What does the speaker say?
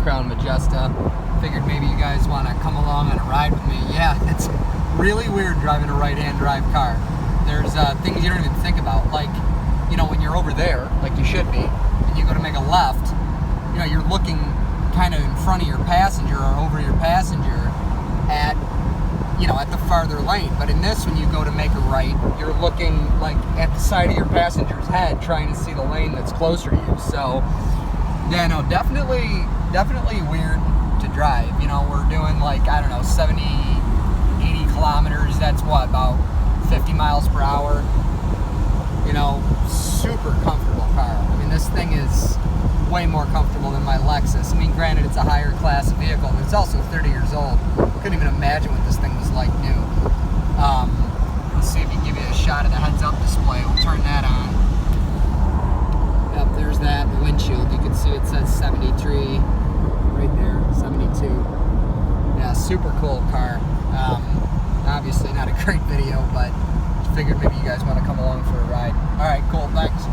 Crown Majesta. Figured maybe you guys want to come along on a ride with me. Yeah, it's really weird driving a right-hand drive car. There's things you don't even think about, like, you know, when you're over there, like you should be, and you go to make a left, you know, you're looking kind of in front of your passenger or over your passenger at, you know, at the farther lane. But in this, when you go to make a right, you're looking like at the side of your passenger's head, trying to see the lane that's closer to you. So, yeah, no, definitely weird to drive. You know, we're doing like, I don't know, 70, 80 kilometers. That's what, about 50 miles per hour. You know, super comfortable car. I mean, this thing is way more comfortable than my Lexus. I mean, granted, it's a higher class vehicle, but it's also 30 years old. Couldn't even imagine what this thing was like new. Let's see if he can give you a shot of the heads-up display. We'll turn that on. Yep, there's that windshield. You can see it says 73 right there, 72. Yeah, super cool car. Obviously not a great video, but figured maybe you guys want to come along for a ride. All right, cool, thanks.